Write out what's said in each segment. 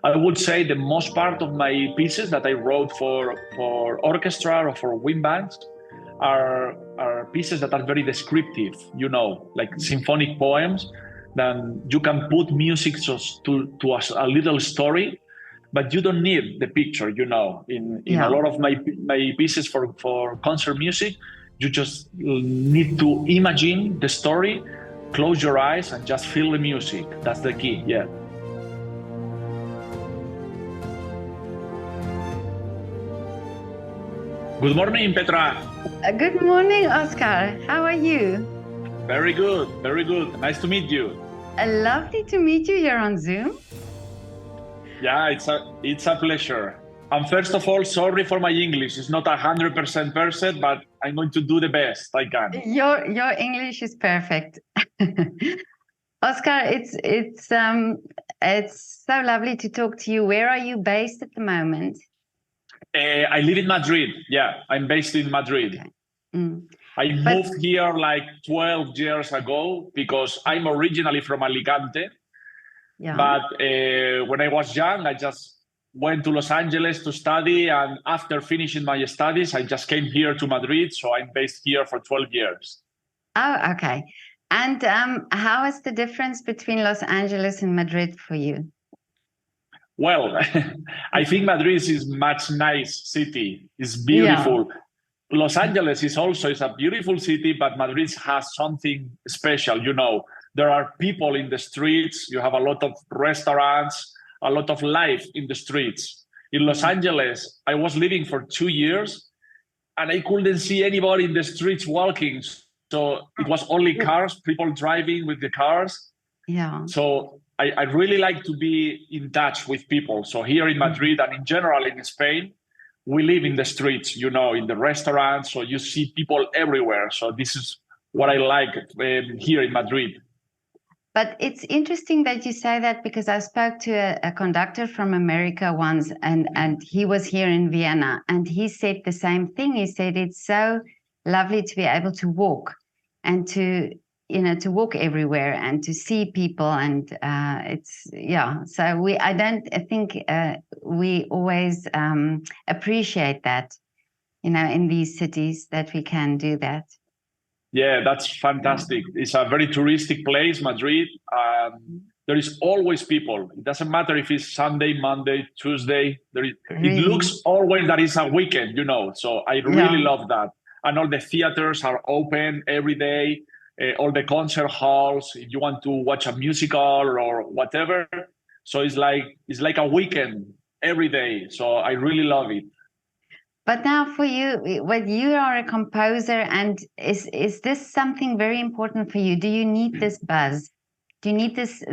I would say the most part of my pieces that I wrote for orchestra or for wind bands are pieces that are very descriptive, like symphonic poems. Then you can put music to a little story, but you don't need the picture. In a Yeah. lot of my pieces for concert music, you just need to imagine the story, close your eyes, and just feel the music. That's the key. Yeah. Good morning, Petra. Good morning, Oscar. How are you? Very good, very good. Nice to meet you. Lovely to meet you here on Zoom. Yeah, it's a pleasure. And first of all, sorry for my English. It's not 100% perfect, but I'm going to do the best I can. Your English is perfect. Oscar, it's so lovely to talk to you. Where are you based at the moment? I live in Madrid. Yeah, I'm based in Madrid. Okay. Mm. I moved here like 12 years ago because I'm originally from Alicante. Yeah. But when I was young, I just went to Los Angeles to study. And after finishing my studies, I just came here to Madrid. So I'm based here for 12 years. Oh, okay. And how is the difference between Los Angeles and Madrid for you? Well, I think Madrid is much nice city. It's beautiful. Yeah. Los Angeles is a beautiful city, but Madrid has something special. There are people in the streets. You have a lot of restaurants, a lot of life in the streets. In Los Angeles, I was living for 2 years and I couldn't see anybody in the streets walking. So it was only cars, people driving with the cars. Yeah. So I really like to be in touch with people. So here in Madrid and in general in Spain, we live in the streets, in the restaurants. So you see people everywhere. So this is what I like here in Madrid. But it's interesting that you say that because I spoke to a conductor from America once and he was here in Vienna and he said the same thing. He said it's so lovely to be able to walk and to walk everywhere and to see people and so I think we always appreciate that, in these cities that we can do that. Yeah, that's fantastic. It's a very touristic place, Madrid. There is always people. It doesn't matter if it's Sunday, Monday, Tuesday. It looks always that it's a weekend, So I really love that. And all the theaters are open every day. All the concert halls. If you want to watch a musical or whatever, so it's like a weekend every day. So I really love it. But now for you, when you are a composer, and is this something very important for you? Do you need this buzz? Do you need this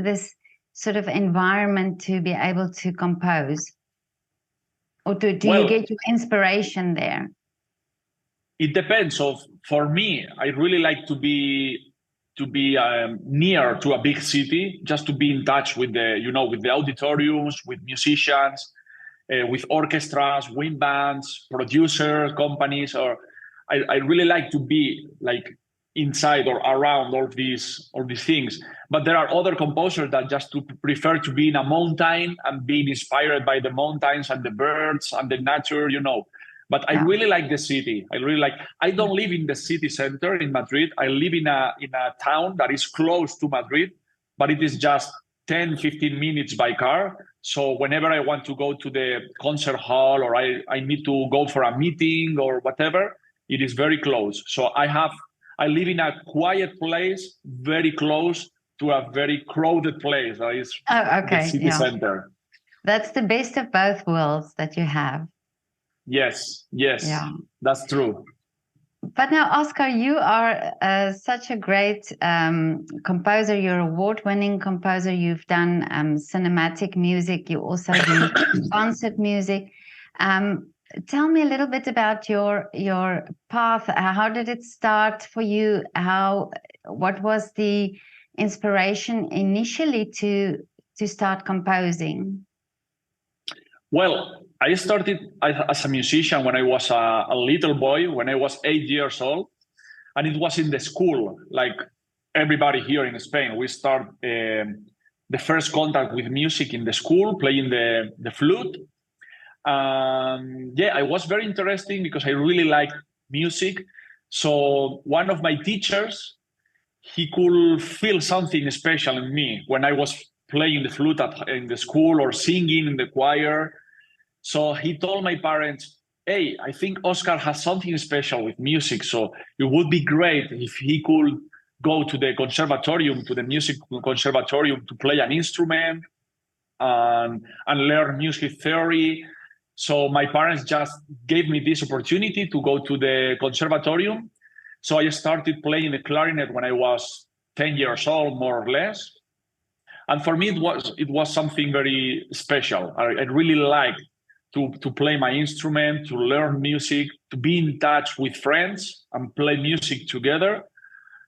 sort of environment to be able to compose? Or do you get your inspiration there? It depends. So for me, I really like to be near to a big city, just to be in touch with with the auditoriums, with musicians, with orchestras, wind bands, producer companies. Or I really like to be like inside or around all these things. But there are other composers that just prefer to be in a mountain and being inspired by the mountains and the birds and the nature. But I really like the city. I don't live in the city center in Madrid. I live in a town that is close to Madrid, but it is just 10, 15 minutes by car. So whenever I want to go to the concert hall or I need to go for a meeting or whatever, it is very close. So I live in a quiet place, very close to a very crowded place. That is the city center. That's the best of both worlds that you have. Yes, that's true. But now, Oscar, you are such a great composer. You're an award-winning composer. You've done cinematic music. You also do concert music. Tell me a little bit about your path. How did it start for you? What was the inspiration initially to start composing? Well, I started as a musician when I was a little boy, when I was 8 years old. And it was in the school, like everybody here in Spain. We start the first contact with music in the school, playing the flute. Yeah, I was very interesting because I really liked music. So one of my teachers, he could feel something special in me when I was playing the flute in the school or singing in the choir. So he told my parents, hey, I think Oscar has something special with music. So it would be great if he could go to the conservatorium, to the music conservatorium to play an instrument and learn music theory. So my parents just gave me this opportunity to go to the conservatorium. So I started playing the clarinet when I was 10 years old, more or less. And for me, it was something very special. I really liked to play my instrument, to learn music, to be in touch with friends and play music together.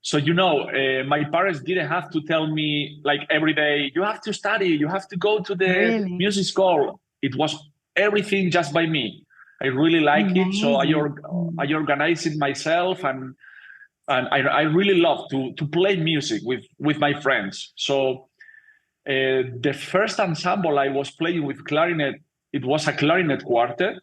So, my parents didn't have to tell me like every day, you have to study, you have to go to the Really music school. It was everything just by me. I really like it. So amazing. I organize it myself, and I really love to play music with my friends. So the first ensemble I was playing with clarinet, it was a clarinet quartet,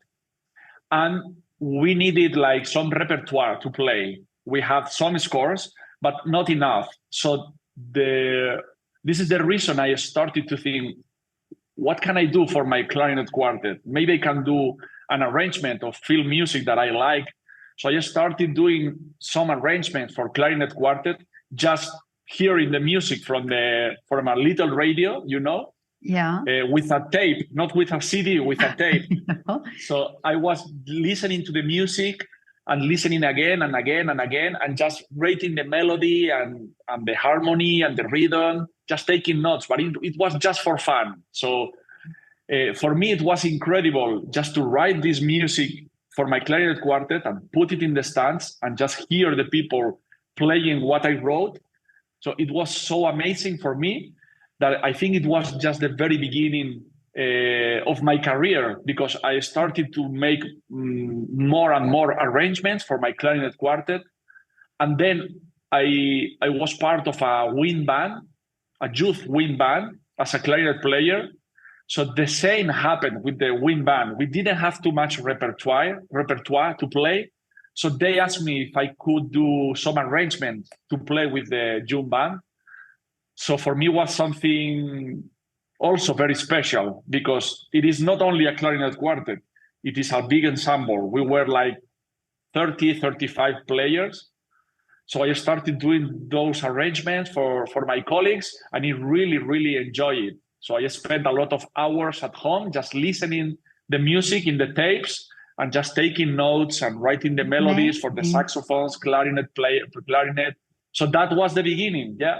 and we needed like some repertoire to play. We have some scores, but not enough. So this is the reason I started to think, what can I do for my clarinet quartet? Maybe I can do an arrangement of film music that I like. So I started doing some arrangements for clarinet quartet, just hearing the music from a little radio, Yeah. with a tape, not with a CD, with a tape. So I was listening to the music and listening again and again and again, and just rating the melody and the harmony and the rhythm, just taking notes. But it was just for fun. So for me, it was incredible just to write this music for my clarinet quartet and put it in the stands and just hear the people playing what I wrote. So it was so amazing for me that I think it was just the very beginning of my career, because I started to make more and more arrangements for my clarinet quartet. And then I was part of a wind band, a youth wind band, as a clarinet player. So the same happened with the wind band. We didn't have too much repertoire to play. So they asked me if I could do some arrangements to play with the youth band. So for me, it was something also very special, because it is not only a clarinet quartet, it is a big ensemble. We were like 30, 35 players. So I started doing those arrangements for my colleagues, and I really, really enjoy it. So I spent a lot of hours at home just listening the music in the tapes and just taking notes and writing the melodies for the saxophones, clarinet. So that was the beginning. Yeah.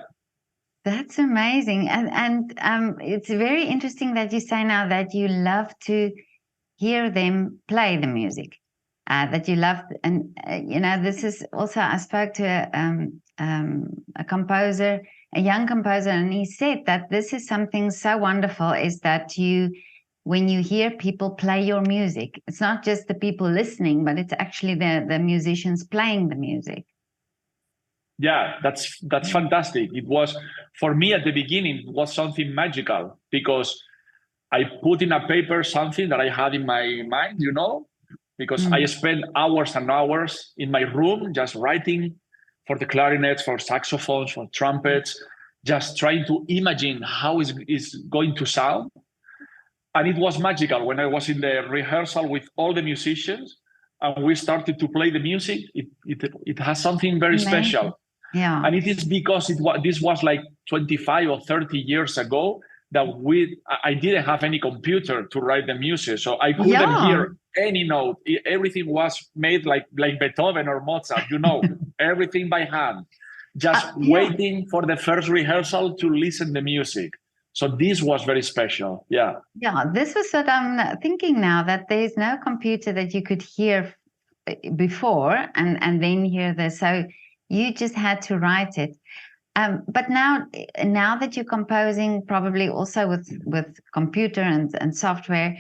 That's amazing. And it's very interesting that you say now that you love to hear them play the music, that you love. And, this is also, I spoke to a composer, a young composer, and he said that this is something so wonderful, is that when you hear people play your music, it's not just the people listening, but it's actually the musicians playing the music. Yeah, that's fantastic. It was, for me at the beginning, it was something magical, because I put in a paper something that I had in my mind, because I spent hours and hours in my room just writing for the clarinets, for saxophones, for trumpets, just trying to imagine how it's going to sound. And it was magical when I was in the rehearsal with all the musicians and we started to play the music. It has something very special. Yeah. And it is because this was like 25 or 30 years ago that I didn't have any computer to write the music. So I couldn't hear any note. Everything was made like Beethoven or Mozart, everything by hand, just waiting for the first rehearsal to listen the music. So this was very special. Yeah. Yeah, this was what I'm thinking now, that there's no computer that you could hear before and then hear this. So you just had to write it. But now that you're composing, probably also with computer and software,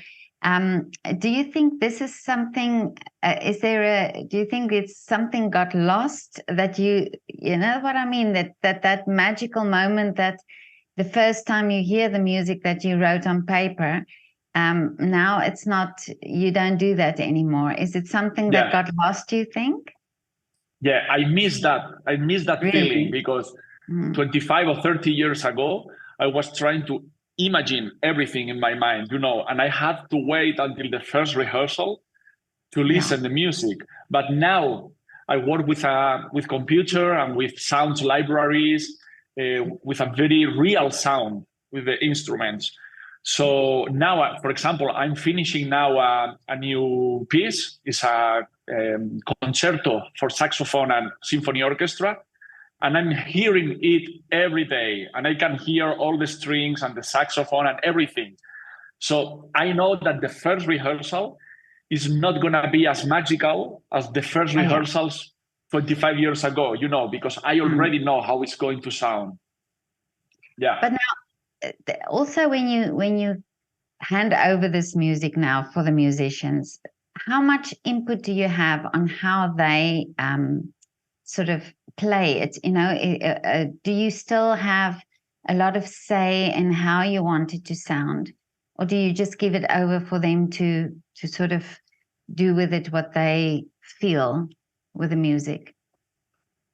do you think this is something? Do you think it's something got lost, that you know what I mean? That magical moment that the first time you hear the music that you wrote on paper. Now it's not, you don't do that anymore. Is it something that got lost, do you think? Yeah, I miss that. I miss that Really? feeling because 25 or 30 years ago, I was trying to imagine everything in my mind, and I had to wait until the first rehearsal to listen to music. But now I work with computer and with sound libraries, with a very real sound with the instruments. So now, for example, I'm finishing now a new piece. It's a concerto for saxophone and symphony orchestra. And I'm hearing it every day. And I can hear all the strings and the saxophone and everything. So I know that the first rehearsal is not going to be as magical as the first rehearsals 25 years ago, because I already know how it's going to sound. Yeah. But now, also when you hand over this music now for the musicians, how much input do you have on how they sort of play it? Do you still have a lot of say in how you want it to sound, or do you just give it over for them to sort of do with it what they feel with the music?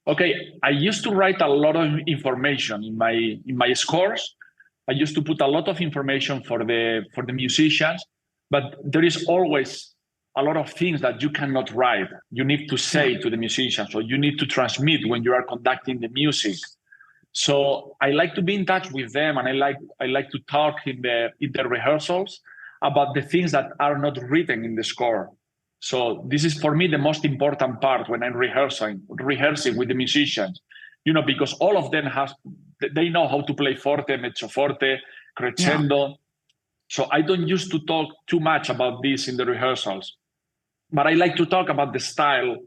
Okay, I used to write a lot of information in my scores. I used to put a lot of information for the musicians, but there is always a lot of things that you cannot write. You need to say to the musicians, or you need to transmit when you are conducting the music. So I like to be in touch with them, and I like to talk in the rehearsals about the things that are not written in the score. So this is for me the most important part when I'm rehearsing with the musicians, because all of them they know how to play forte, mezzo forte, crescendo. So I don't used to talk too much about this in the rehearsals, but I like to talk about the style,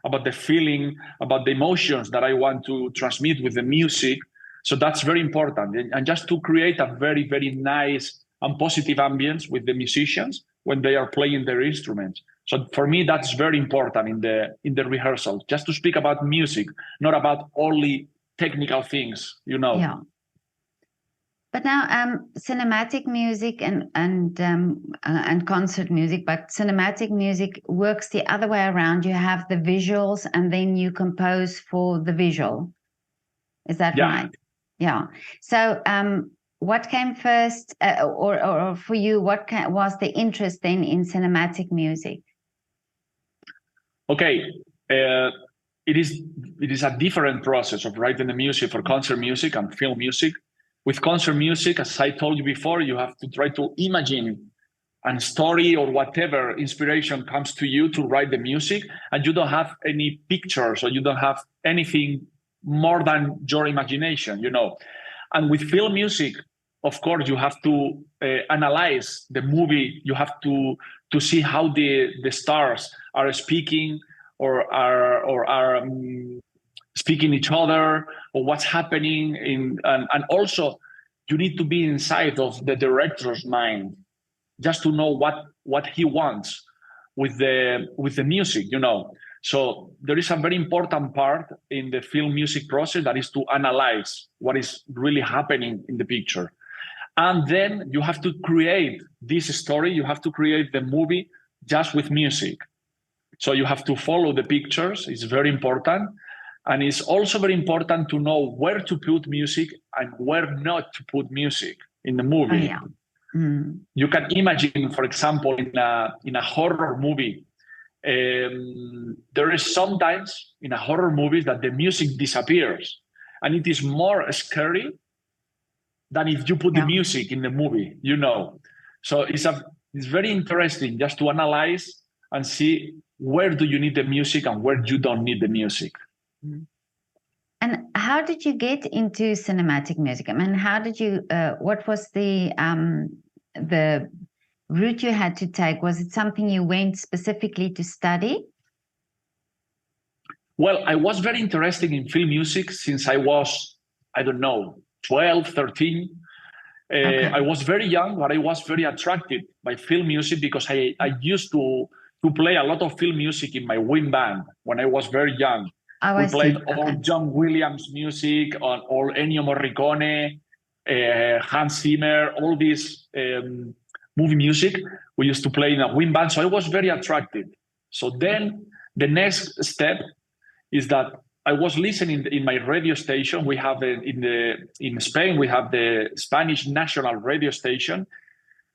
about the feeling, about the emotions that I want to transmit with the music. So that's very important. And just to create a very, very nice and positive ambience with the musicians when they are playing their instruments. So for me, that's very important in the rehearsal, just to speak about music, not about only technical things, Yeah. But now, cinematic music and concert music, but cinematic music works the other way around. You have the visuals, and then you compose for the visual. Is that right? Yeah. So, what came first, or for you, what was the interest then in cinematic music? Okay, it is a different process of writing the music for concert music and film music. With concert music, as I told you before, you have to try to imagine a story or whatever inspiration comes to you to write the music, and you don't have any pictures, or you don't have anything more than your imagination, And with film music, of course, you have to analyze the movie. You have to see how the stars are speaking or are speaking each other, or what's happening and also you need to be inside of the director's mind just to know what he wants with the music, So there is a very important part in the film music process that is to analyze what is really happening in the picture. And then you have to create this story, you have to create the movie just with music. So you have to follow the pictures, it's very important. And it's also very important to know where to put music and where not to put music in the movie. Oh, yeah. You can imagine, for example, in a horror movie, there is sometimes in a horror movie that the music disappears, and it is more scary than if you put the music in the movie, So it's very interesting just to analyze and see where do you need the music and where you don't need the music. And how did you get into cinematic music? I mean, how did you? What was the route you had to take? Was it something you went specifically to study? Well, I was very interested in film music since I was, 12, 13. Okay. I was very young, but I was very attracted by film music because I used to play a lot of film music in my wind band when I was very young. We played all John Williams music, all Ennio Morricone. Hans Zimmer, all this movie music. We used to play in a wind band, so I was very attracted. So then the next step is that I was listening in my radio station. We have in Spain, we have the Spanish national radio station.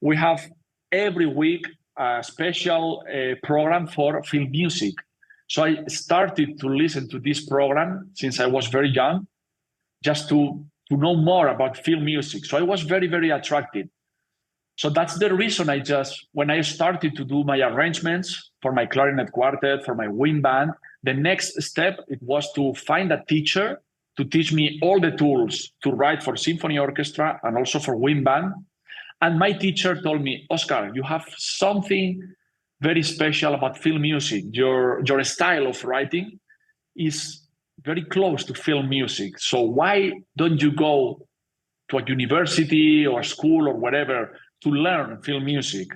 We have every week a special program for film music. So I started to listen to this program since I was very young, just to know more about film music. So I was very, very attracted. So that's the reason when I started to do my arrangements for my clarinet quartet, for my wind band, the next step, it was to find a teacher to teach me all the tools to write for symphony orchestra and also for wind band. And my teacher told me, Oscar, you have something very special about film music. Your style of writing is very close to film music. So why don't you go to a university or school or whatever to learn film music?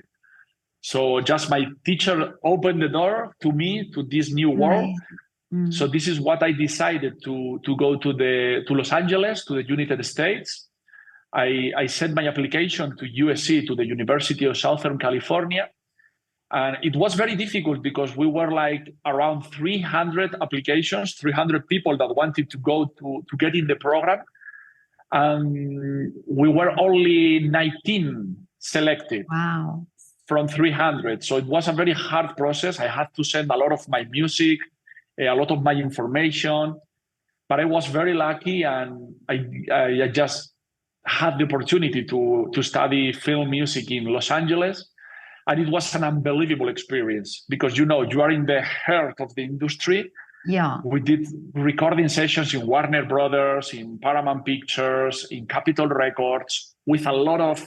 So just my teacher opened the door to me to this new world. So this is what I decided to go to Los Angeles, to the United States. I sent my application to USC, to the University of Southern California. And it was very difficult because we were like around 300 applications, 300 people that wanted to go to get in the program. And we were only 19 selected. Wow. From 300. So it was a very hard process. I had to send a lot of my music, a lot of my information, but I was very lucky, and I just had the opportunity to study film music in Los Angeles. And it was an unbelievable experience because, you are in the heart of the industry. Yeah. We did recording sessions in Warner Brothers, in Paramount Pictures, in Capitol Records, with a lot of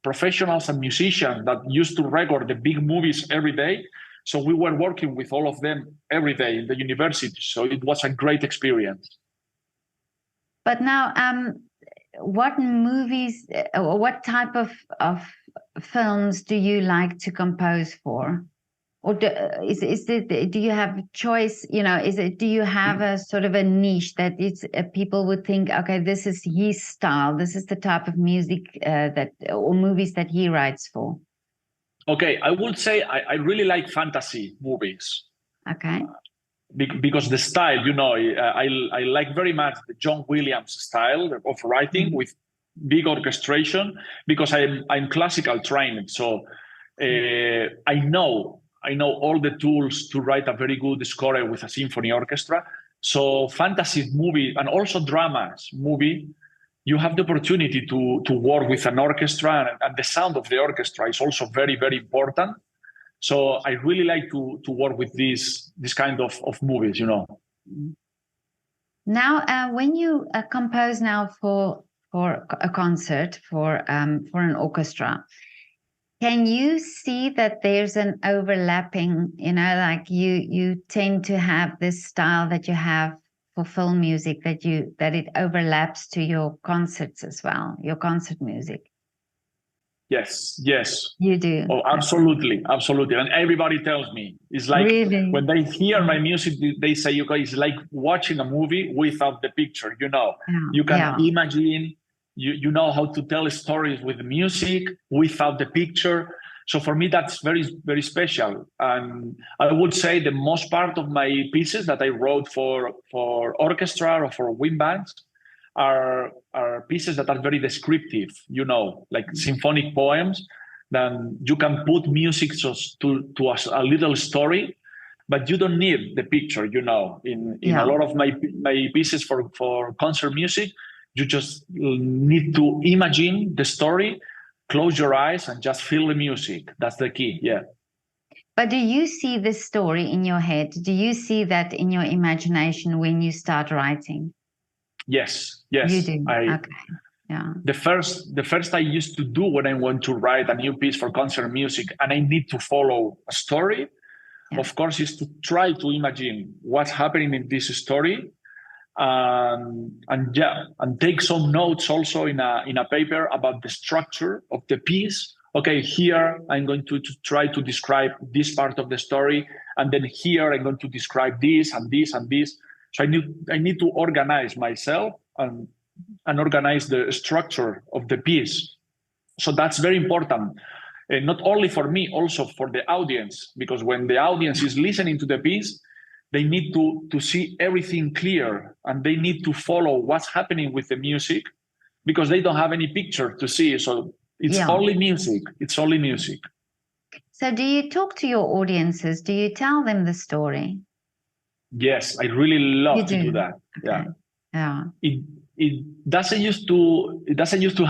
professionals and musicians that used to record the big movies every day. So we were working with all of them every day in the university. So it was a great experience. But now, what movies, or what type of films do you like to compose for? Or do you have a choice? Do you have a sort of a niche that people would think, okay, this is his style, this is the type of music or movies that he writes for? Okay, I would say I really like fantasy movies. Okay. Because the style, I like very much the John Williams style of writing with big orchestration, because I'm classical trained, so I know all the tools to write a very good score with a symphony orchestra. So fantasy movie and also dramas movie, you have the opportunity to work with an orchestra, and the sound of the orchestra is also very, very important. So I really like to work with this kind of movies, Now, when you compose now for a concert, for an orchestra, can you see that there's an overlapping, like you tend to have this style that you have for film music, that it overlaps to your concerts as well, your concert music? Yes. You do? Oh, absolutely. And everybody tells me, it's like, really? When they hear my music, they say, okay, it's like watching a movie without the picture, You can imagine, you know how to tell stories with music without the picture. So for me, that's very, very special. And I would say the most part of my pieces that I wrote for orchestra or for wind bands are pieces that are very descriptive, like symphonic poems. Then you can put music to a little story, but you don't need the picture, In a lot of my pieces for concert music, you just need to imagine the story, close your eyes, and just feel the music. That's the key, yeah. But do you see the story in your head? Do you see that in your imagination when you start writing? Yes. You do? Okay. Yeah. The first I used to do when I want to write a new piece for concert music and I need to follow a story, of course, is to try to imagine what's happening in this story, and take some notes also in a paper about the structure of the piece. Okay, here I'm going to try to describe this part of the story, and then here I'm going to describe this and this and this. So I need to organize myself and and organize the structure of the piece. So that's very important. And not only for me, also for the audience, because when the audience is listening to the piece, they need to see everything clear, and they need to follow what's happening with the music, because they don't have any picture to see. So it's only music. It's only music. So do you talk to your audiences? Do you tell them the story? Yes, I really love to do that. Okay. Yeah. It doesn't used to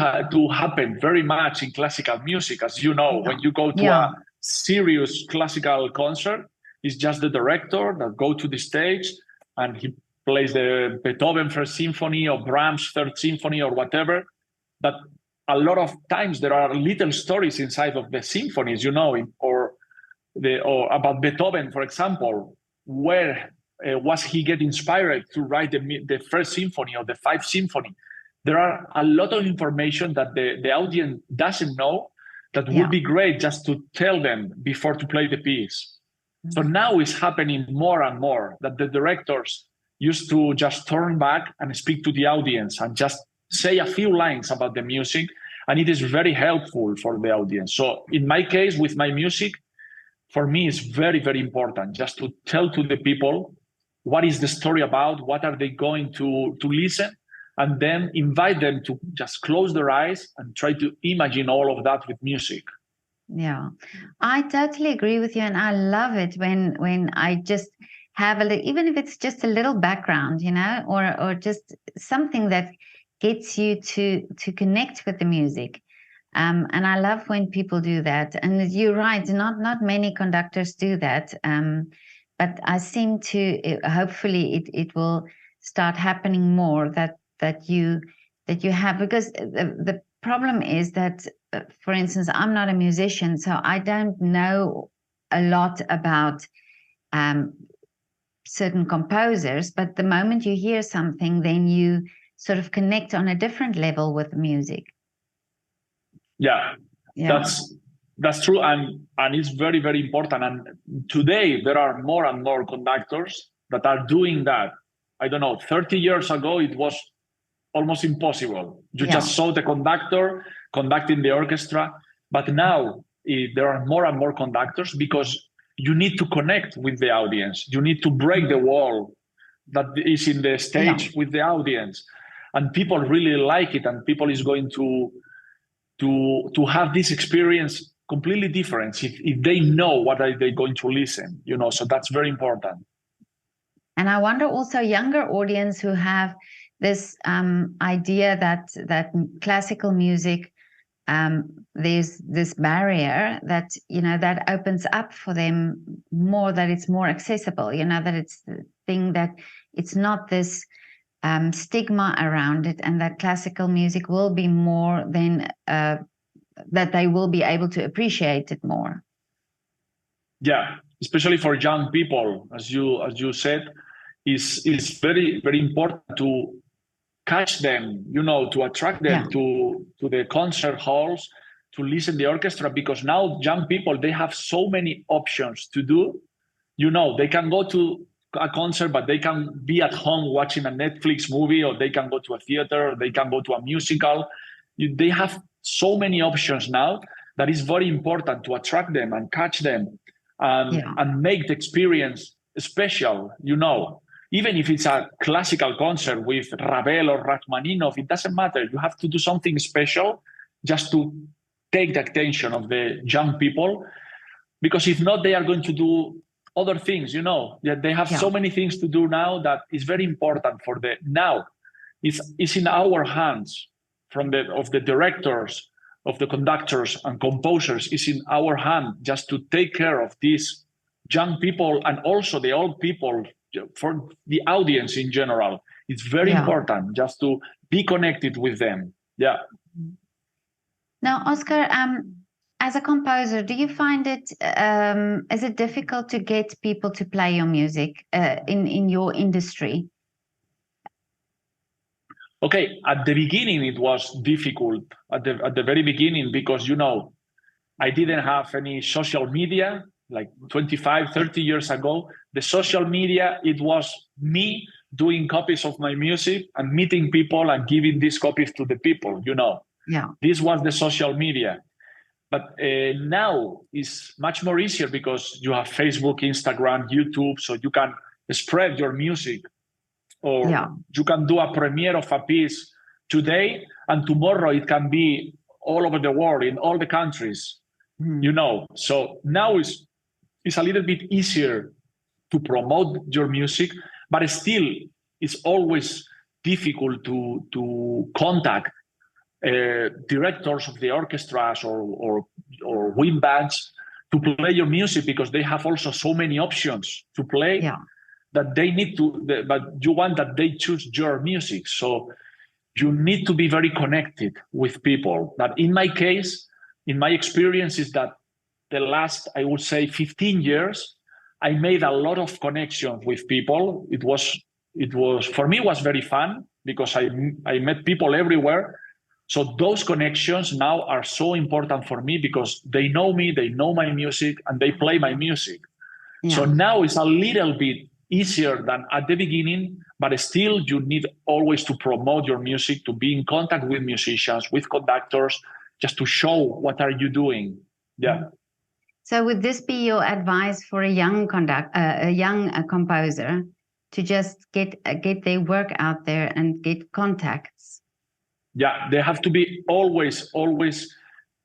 happen very much in classical music, as you know. When you go to a serious classical concert, it's just the director that go to the stage and he plays the Beethoven First Symphony or Brahms Third Symphony or whatever. But a lot of times there are little stories inside of the symphonies, you know, or about Beethoven, for example, where was he get inspired to write the First Symphony or the Fifth Symphony? There are a lot of information that the audience doesn't know that would be great just to tell them before to play the piece. So now it's happening more and more that the directors used to just turn back and speak to the audience and just say a few lines about the music, and it is very helpful for the audience. So in my case, with my music, for me, it's very, very important just to tell to the people what is the story about, what are they going to listen, and then invite them to just close their eyes and try to imagine all of that with music. Yeah, I totally agree with you, and I love it when I just have even if it's just a little background, you know, or just something that gets you to connect with the music. And I love when people do that. And you're right, not many conductors do that. But I seem to hopefully it will start happening more that you have, because the problem is that, for instance, I'm not a musician, so I don't know a lot about certain composers. But the moment you hear something, then you sort of connect on a different level with the music. Yeah. That's true, and it's very, very important. And today there are more and more conductors that are doing that. I don't know, 30 years ago it was almost impossible. You just saw the conductor conducting the orchestra, but now there are more and more conductors, because you need to connect with the audience. You need to break the wall that is in the stage with the audience, and people really like it, and people is going to have this experience completely different if they know what are they going to listen, you know. So that's very important. And I wonder also younger audience who have this idea that classical music, there's this barrier that, you know, that opens up for them more, that it's more accessible, you know, that it's the thing, that it's not this stigma around it, and that classical music will be more than that they will be able to appreciate it more. Yeah, especially for young people, as you said, is very, very important to catch them, you know, to attract them to the concert halls, to listen to the orchestra, because now young people, they have so many options to do. You know, they can go to a concert, but they can be at home watching a Netflix movie, or they can go to a theater, or they can go to a musical. They have so many options now that is very important to attract them and catch them and make the experience special, you know. Even if it's a classical concert with Ravel or Rachmaninoff, it doesn't matter. You have to do something special just to take the attention of the young people, because if not, they are going to do other things, you know. They have so many things to do now that is very important for the now. It's in our hands, of the directors, of the conductors and composers. It's in our hand just to take care of these young people, and also the old people, for the audience in general. It's very important just to be connected with them. Yeah. Now, Oscar, as a composer, do you find it, is it difficult to get people to play your music in your industry? Okay, at the beginning, it was difficult at the very beginning, because, you know, I didn't have any social media like 25, 30 years ago. The social media, it was me doing copies of my music and meeting people and giving these copies to the people, Yeah. This was the social media. But now it's much more easier because you have Facebook, Instagram, YouTube, so you can spread your music, or you can do a premiere of a piece today, and tomorrow it can be all over the world, in all the countries, So now it's a little bit easier to promote your music, but still it's always difficult to contact directors of the orchestras or wind bands to play your music, because they have also so many options to play that they need to, but you want that they choose your music. So you need to be very connected with people. That in my case, in my experience, is that the last, I would say, 15 years, I made a lot of connections with people. It was for me, it was very fun because I met people everywhere. So those connections now are so important for me because they know me, they know my music, and they play my music. Yeah. So now it's a little bit easier than at the beginning, but still you need always to promote your music, to be in contact with musicians, with conductors, just to show what are you doing. Yeah. So would this be your advice for a young composer to just get their work out there and get contacts? Yeah, they have to be always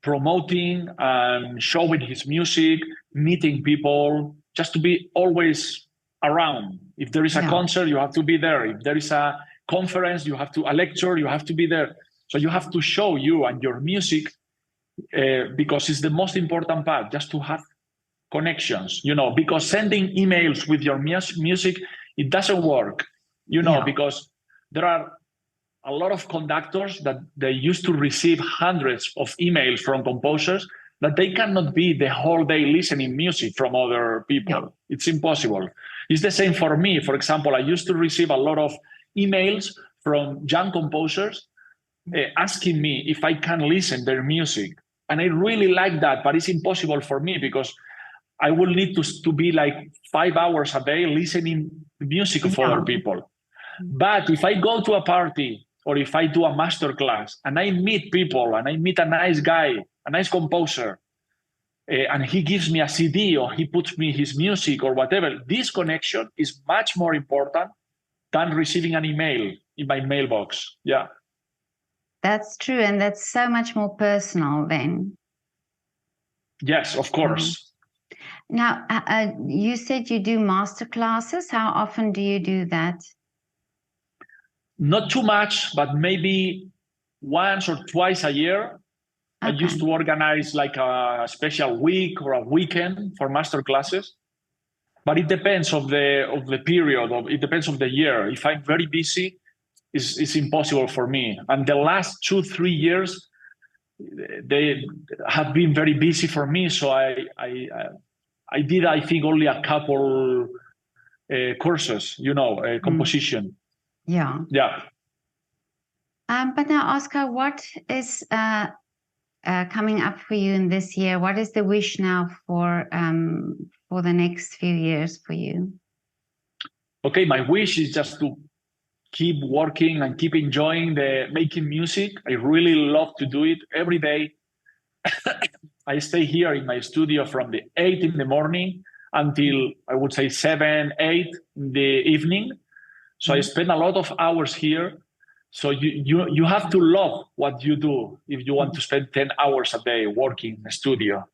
promoting and showing his music, meeting people, just to be always around. If there is a concert, you have to be there. If there is a conference, a lecture, you have to be there. So you have to show you and your music, because it's the most important part, just to have connections, because sending emails with your music, it doesn't work, because there are a lot of conductors that they used to receive hundreds of emails from composers that they cannot be the whole day listening music from other people. Yeah. It's impossible. It's the same for me. For example, I used to receive a lot of emails from young composers asking me if I can listen their music. And I really like that, but it's impossible for me because I will need to be like 5 hours a day listening to music of other people. But if I go to a party or if I do a master class and I meet people and I meet a nice guy, a nice composer, and he gives me a CD or he puts me his music or whatever, this connection is much more important than receiving an email in my mailbox. Yeah. That's true. And that's so much more personal then. Yes, of course. Now, you said you do master classes. How often do you do that? Not too much, but maybe once or twice a year. Okay. I used to organize like a special week or a weekend for master classes. But it depends of the period. It depends of the year. If I'm very busy, it's impossible for me. And the last 2-3 years, they have been very busy for me. So I did, I think, only a couple courses, composition. Yeah. Yeah. But now, Oscar, what is coming up for you in this year? What is the wish now for the next few years for you? Okay, my wish is just to keep working and keep enjoying making music. I really love to do it every day. I stay here in my studio from the 8 in the morning until I would say 7, 8 in the evening. So I spend a lot of hours here. So you have to love what you do if you want to spend 10 hours a day working in the studio.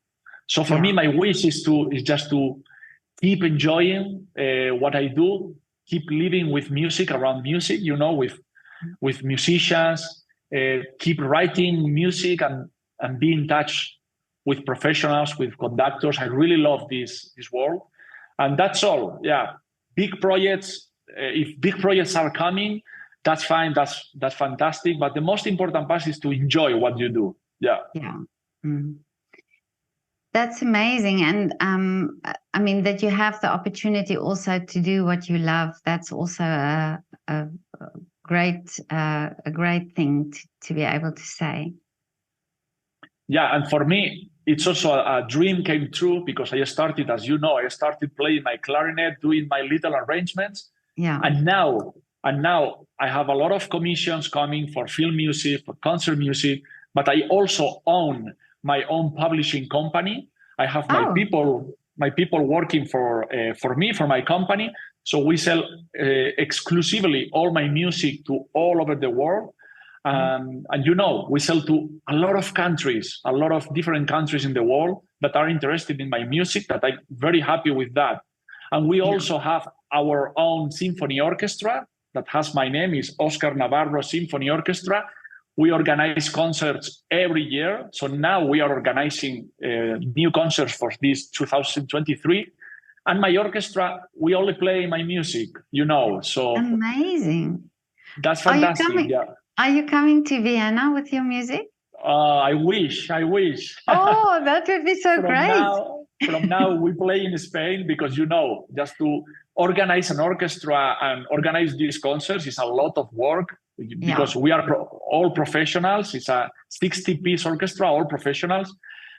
So for me, my wish is just to keep enjoying what I do, keep living with music, around music, with musicians, keep writing music and be in touch with professionals, with conductors. I really love this world. And that's all. Yeah. Big projects. If big projects are coming, that's fine. That's fantastic. But the most important part is to enjoy what you do. Yeah. Yeah. Mm. That's amazing. And I mean, that you have the opportunity also to do what you love. That's also a great thing to be able to say. Yeah. And for me, it's also a dream came true because I started, as you know, I started playing my clarinet, doing my little arrangements. Yeah. And now And now I have a lot of commissions coming for film music, for concert music, but I also own my own publishing company. I have my people working for me, for my company. So we sell exclusively all my music to all over the world. And we sell to a lot of countries, a lot of different countries in the world that are interested in my music, that I'm very happy with that. And we also have our own symphony orchestra that has my name, is Oscar Navarro Symphony Orchestra. We organize concerts every year. So now we are organizing new concerts for this 2023. And my orchestra, we only play my music, so. Amazing. That's fantastic. Are you coming to Vienna with your music? I wish. Oh, that would be so great. From now, we play in Spain because, just to organize an orchestra and organize these concerts is a lot of work because we are all professionals. It's a 60-piece orchestra, all professionals.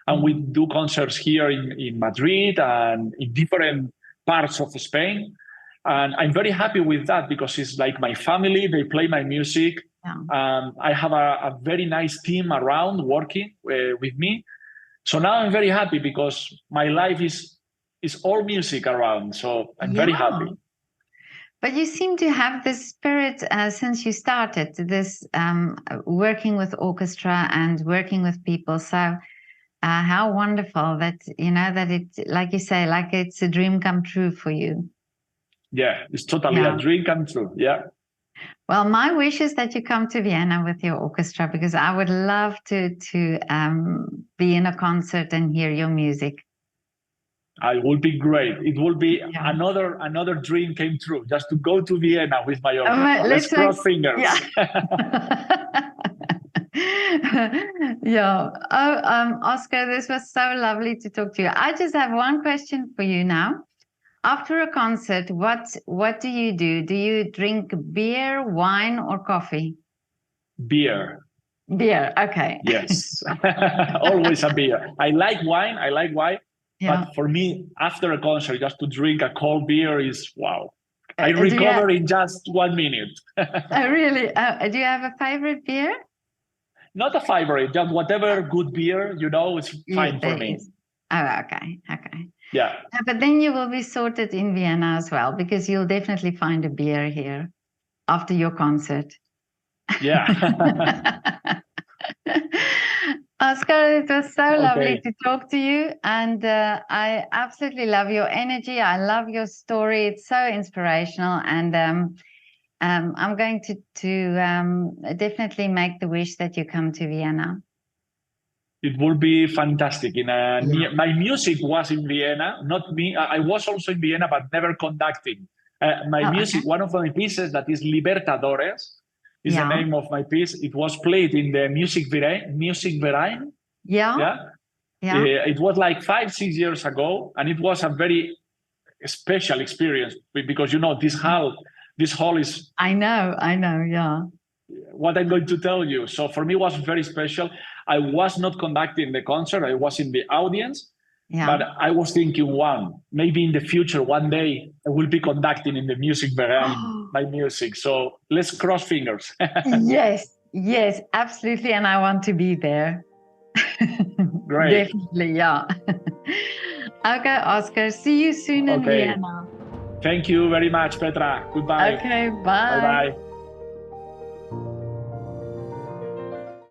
And we do concerts here in Madrid and in different parts of Spain. And I'm very happy with that because it's like my family. They play my music. I have a very nice team around working with me. So now I'm very happy because my life is all music around. So I'm very happy. But you seem to have this spirit since you started, this working with orchestra and working with people. So how wonderful that, that it, like you say, like it's a dream come true for you. Yeah, it's totally a dream come true. Yeah. Well, my wish is that you come to Vienna with your orchestra because I would love to be in a concert and hear your music. It will be great. It will be another dream came true, just to go to Vienna with my orchestra. Let's cross fingers. Yeah. Oscar, this was so lovely to talk to you. I just have one question for you now. After a concert, what do you do? Do you drink beer, wine, or coffee? Beer. Beer, okay. Yes, always a beer. I like wine, but for me, after a concert, just to drink a cold beer is wow. I recover in just 1 minute. Really? Do you have a favorite beer? Not a favorite, just whatever good beer, it's fine for me. Oh, okay. Yeah. But then you will be sorted in Vienna as well, because you'll definitely find a beer here after your concert. Yeah. Oscar, it was so lovely to talk to you. And I absolutely love your energy. I love your story. It's so inspirational. And I'm going to definitely make the wish that you come to Vienna. It will be fantastic. My music was in Vienna, not me. I was also in Vienna, but never conducting. My music, one of my pieces that is Libertadores, is the name of my piece. It was played in the Music Verein. It was like 5-6 years ago, and it was a very special experience because this hall is. I know, yeah. What I'm going to tell you. So for me, it was very special. I was not conducting the concert. I was in the audience, but I was thinking, maybe in the future, one day, I will be conducting in the Music Verein, my music. So let's cross fingers. Yes, absolutely. And I want to be there. Great. Definitely, yeah. Okay, Oscar, see you soon in Vienna. Thank you very much, Petra. Goodbye. Okay, bye. Bye-bye.